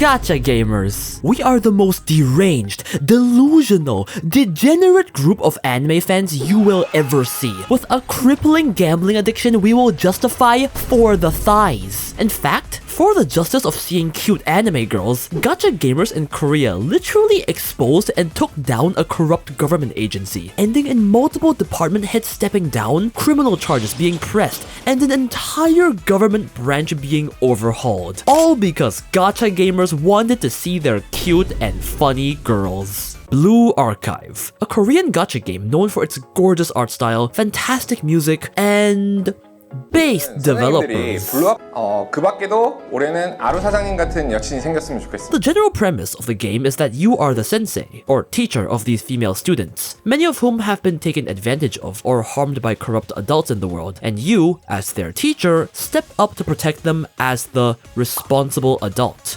Gacha gamers. We are the most deranged, delusional, degenerate group of anime fans you will ever see. With a crippling gambling addiction we will justify for the thighs. In fact, for the justice of seeing cute anime girls, Gacha gamers in Korea literally exposed and took down a corrupt government agency, ending in multiple department heads stepping down, criminal charges being pressed, and an entire government branch being overhauled. All because Gacha gamers wanted to see their cute and funny girls. Blue Archive, a Korean gacha game known for its gorgeous art style, fantastic music, and base developers. 그 밖에도 올해는 아루 사장님 같은 여친이 생겼으면 좋겠습니다. The general premise of the game is that you are the sensei, or teacher of these female students, many of whom have been taken advantage of or harmed by corrupt adults in the world, and you, as their teacher, step up to protect them as the responsible adult.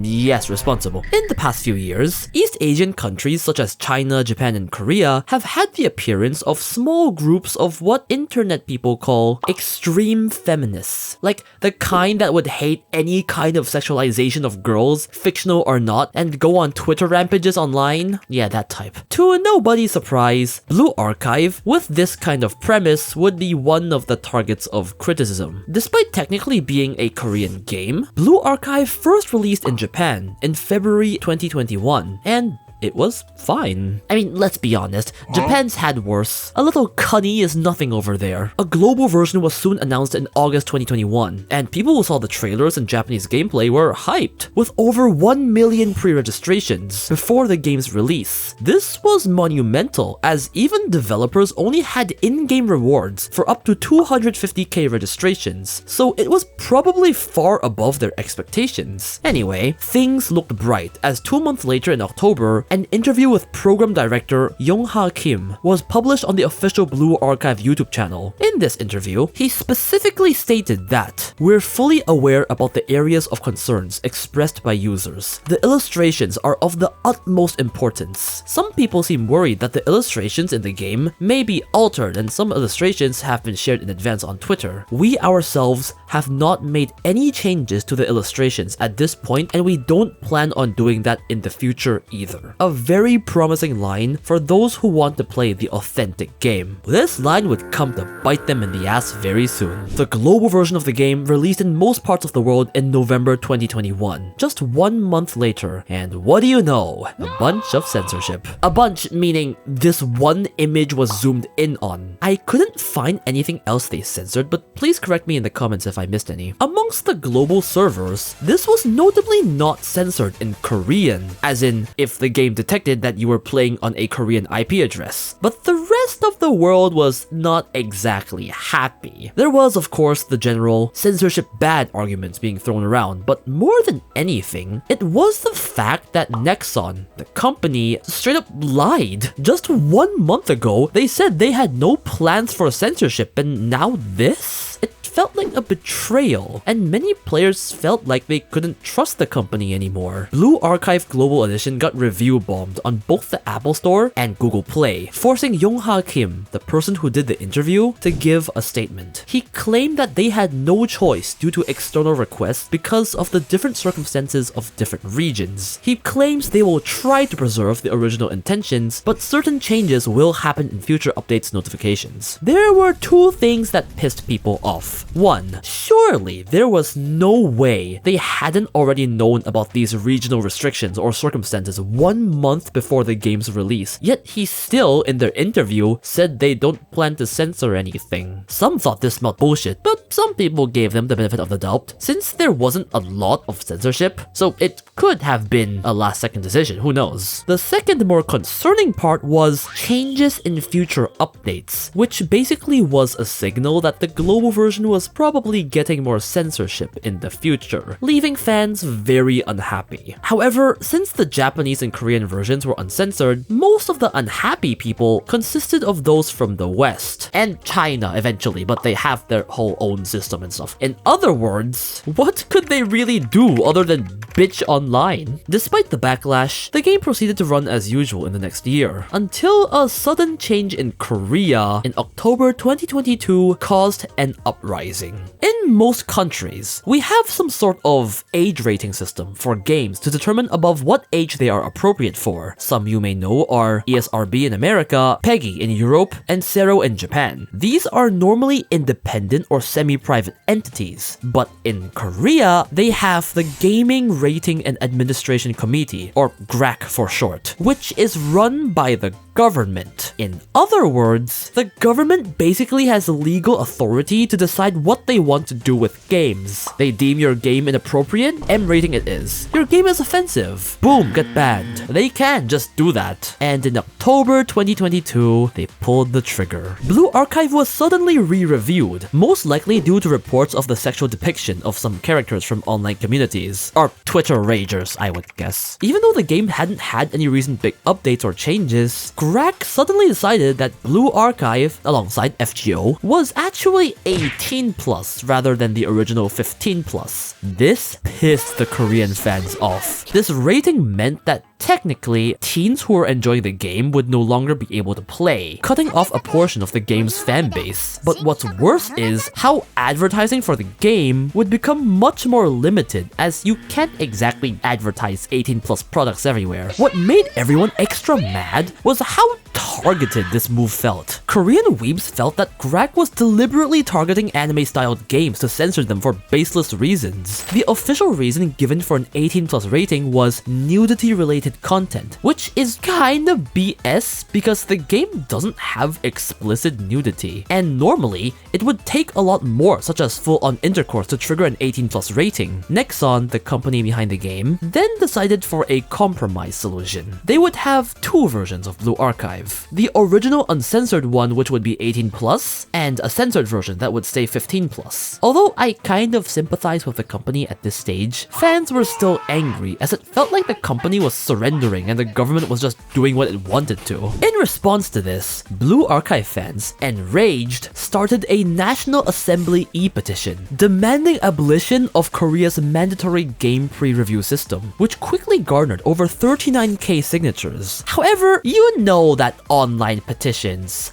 Yes, responsible. In the past few years, East Asian countries such as China, Japan, and Korea have had the appearance of small groups of what internet people call extreme feminists. Like the kind that would hate any kind of sexualization of girls, fictional or not, and go on Twitter rampages online. Yeah, that type. To nobody's surprise, Blue Archive, with this kind of premise, would be one of the targets of criticism. Despite technically being a Korean game, Blue Archive first released in Japan in February 2021, and it was fine. I mean, let's be honest, Japan's had worse. A little cunny is nothing over there. A global version was soon announced in August 2021, and people who saw the trailers and Japanese gameplay were hyped, with over 1 million pre-registrations before the game's release. This was monumental, as even developers only had in-game rewards for up to 250k registrations, so it was probably far above their expectations. Anyway, things looked bright, as 2 months later in October, an interview with program director Young-ha Kim was published on the official Blue Archive YouTube channel. In this interview, he specifically stated that we're fully aware about the areas of concerns expressed by users. The illustrations are of the utmost importance. Some people seem worried that the illustrations in the game may be altered, and some illustrations have been shared in advance on Twitter. We ourselves have not made any changes to the illustrations at this point, and we don't plan on doing that in the future either. A very promising line for those who want to play the authentic game. This line would come to bite them in the ass very soon. The global version of the game released in most parts of the world in November 2021, just 1 month later, and what do you know? A bunch of censorship. A bunch meaning this one image was zoomed in on. I couldn't find anything else they censored, but please correct me in the comments if I missed any. Amongst the global servers, this was notably not censored in Korean, as in if the game detected that you were playing on a Korean IP address. But the rest of the world was not exactly happy. There was, of course, the general censorship bad arguments being thrown around, but more than anything, it was the fact that Nexon, the company, straight up lied. Just 1 month ago, they said they had no plans for censorship, and now this? It felt like a betrayal, and many players felt like they couldn't trust the company anymore. Blue Archive Global Edition got review bombed on both the Apple Store and Google Play, forcing Young-ha Kim, the person who did the interview, to give a statement. He claimed that they had no choice due to external requests because of the different circumstances of different regions. He claims they will try to preserve the original intentions, but certain changes will happen in future updates notifications. There were 2 things that pissed people off. 1. Surely there was no way they hadn't already known about these regional restrictions or circumstances 1 month before the game's release, yet he still, in their interview, said they don't plan to censor anything. Some thought this smelled bullshit, but some people gave them the benefit of the doubt, since there wasn't a lot of censorship, so it could have been a last-second decision, who knows. The second more concerning part was changes in future updates, which basically was a signal that the global version was probably getting more censorship in the future, leaving fans very unhappy. However, since the Japanese and Korean versions were uncensored, most of the unhappy people consisted of those from the West, and China eventually, but they have their whole own phone system and stuff. In other words, what could they really do other than bitch online? Despite the backlash, the game proceeded to run as usual in the next year, until a sudden change in Korea in October 2022 caused an uprising. In most countries, we have some sort of age rating system for games to determine above what age they are appropriate for. Some you may know are ESRB in America, PEGI in Europe, and CERO in Japan. These are normally independent or semi-private entities, but in Korea, they have the Gaming Rating and Administration Committee, or GRAC for short, which is run by the government. In other words, the government basically has legal authority to decide what they want to do with games. They deem your game inappropriate, M rating it is. Your game is offensive, boom, get banned. They can just do that. And in October 2022, they pulled the trigger. Blue Archive was suddenly re-reviewed, most likely due to reports of the sexual depiction of some characters from online communities, or Twitter ragers, I would guess. Even though the game hadn't had any recent big updates or changes, GRAC suddenly decided that Blue Archive, alongside FGO, was actually 18+ rather than the original 15+. This pissed the Korean fans off. This rating meant that technically, teens who were enjoying the game would no longer be able to play, cutting off a portion of the game's fan base. But what's worse is how advertising for the game would become much more limited, as you can't exactly advertise 18+ products everywhere. What made everyone extra mad was how targeted this move felt. Korean weebs felt that GRAC was deliberately targeting anime-styled games to censor them for baseless reasons. The official reason given for an 18+ rating was nudity-related content, which is kinda BS because the game doesn't have explicit nudity, and normally it would take a lot more, such as full-on intercourse, to trigger an 18+ rating. Nexon, the company behind the game, then decided for a compromise solution. They would have two versions of Blue Archive. The original uncensored one, which would be 18+, and a censored version that would stay 15+. Although I kind of sympathize with the company at this stage, fans were still angry as it felt like the company was surrendering and the government was just doing what it wanted to. In response to this, Blue Archive fans, enraged, started a National Assembly e-petition demanding abolition of Korea's mandatory game pre-review system, which quickly garnered over 39k signatures. However, you know that online petitions,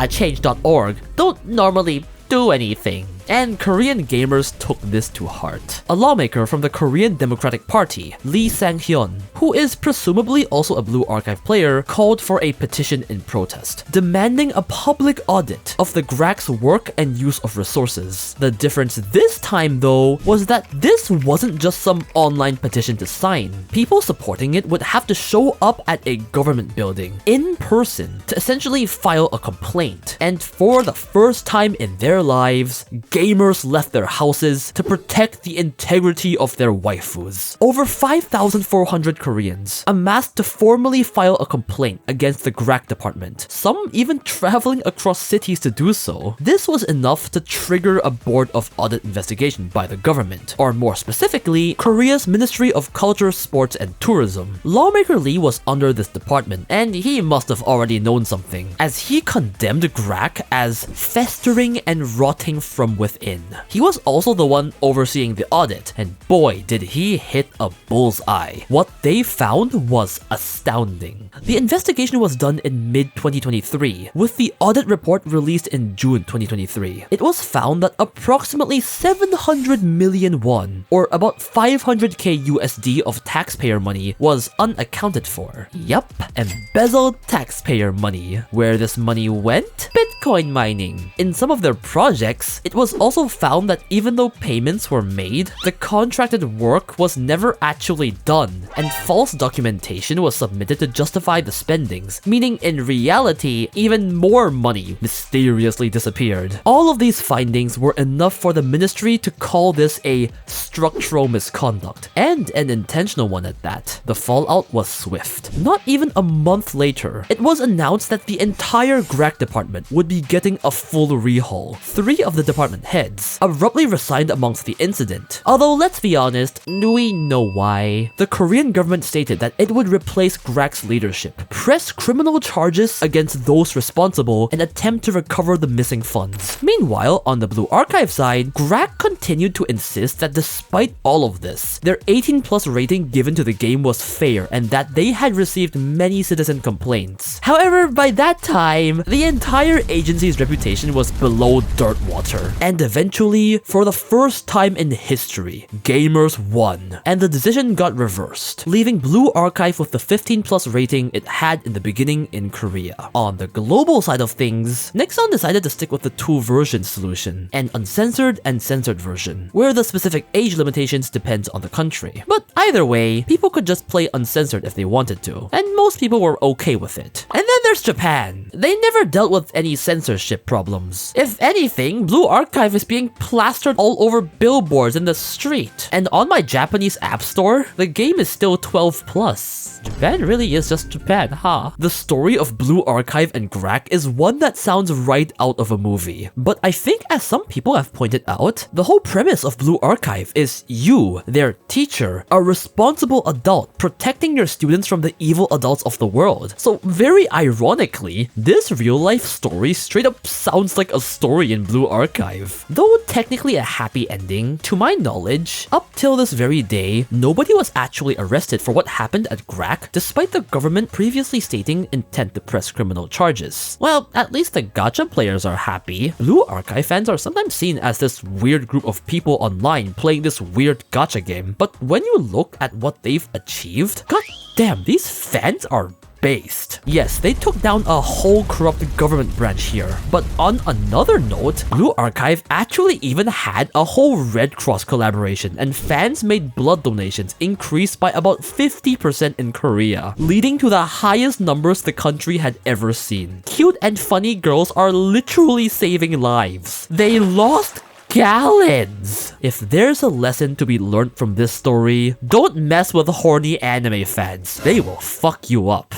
change.org, don't normally do anything. And Korean gamers took this to heart. A lawmaker from the Korean Democratic Party, Lee Sang-hyun, who is presumably also a Blue Archive player, called for a petition in protest, demanding a public audit of the GRAC's work and use of resources. The difference this time, though, was that this wasn't just some online petition to sign. People supporting it would have to show up at a government building, in person, to essentially file a complaint. And for the first time in their lives, gamers left their houses to protect the integrity of their waifus. Over 5,400 Koreans amassed to formally file a complaint against the GRAC department, some even traveling across cities to do so. This was enough to trigger a Board of Audit investigation by the government, or more specifically, Korea's Ministry of Culture, Sports and Tourism. Lawmaker Lee was under this department, and he must have already known something, as he condemned GRAC as festering and rotting from within. He was also the one overseeing the audit, and boy did he hit a bullseye. What they found was astounding. The investigation was done in mid-2023, with the audit report released in June 2023. It was found that approximately 700 million won, or about 500k USD of taxpayer money, was unaccounted for. Yup, embezzled taxpayer money. Where this money went? Bitcoin mining. In some of their projects, it was also found that even though payments were made, the contracted work was never actually done, and false documentation was submitted to justify the spendings, meaning in reality, even more money mysteriously disappeared. All of these findings were enough for the ministry to call this a structural misconduct, and an intentional one at that. The fallout was swift. Not even a month later, it was announced that the entire GRAC department would be getting a full rehaul. 3 of the department heads, abruptly resigned amongst the incident. Although let's be honest, we know why. The Korean government stated that it would replace GRAC's leadership, press criminal charges against those responsible, and attempt to recover the missing funds. Meanwhile, on the Blue Archive side, GRAC continued to insist that despite all of this, their 18+ rating given to the game was fair and that they had received many citizen complaints. However, by that time, the entire agency's reputation was below dirt water. And eventually, for the first time in history, gamers won, and the decision got reversed, leaving Blue Archive with the 15+ rating it had in the beginning in Korea. On the global side of things, Nixon decided to stick with the two-version solution, an uncensored and censored version, where the specific age limitations depends on the country. But either way, people could just play uncensored if they wanted to, and most people were okay with it. And then there's Japan. They never dealt with any censorship problems. If anything, Blue Archive is being plastered all over billboards in the street. And on my Japanese app store, the game is still 12+. Japan really is just Japan, huh? The story of Blue Archive and GRAC is one that sounds right out of a movie. But I think, as some people have pointed out, the whole premise of Blue Archive is you, their teacher, a responsible adult protecting your students from the evil adults of the world. So very ironically, this real-life story straight up sounds like a story in Blue Archive. Though technically a happy ending, to my knowledge, up till this very day, nobody was actually arrested for what happened at GRAC, despite the government previously stating intent to press criminal charges. Well, at least the Gacha players are happy. Blue Archive fans are sometimes seen as this weird group of people online playing this weird gacha game, but when you look at what they've achieved, god damn, these fans are based. Yes, they took down a whole corrupt government branch here, but on another note, Blue Archive actually even had a whole Red Cross collaboration, and fans made blood donations increase by about 50% in Korea, leading to the highest numbers the country had ever seen. Cute and funny girls are literally saving lives. They lost gallons! If there's a lesson to be learned from this story, don't mess with horny anime fans. They will fuck you up.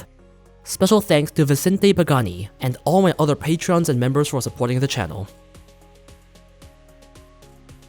Special thanks to Vicente Pagani and all my other patrons and members for supporting the channel.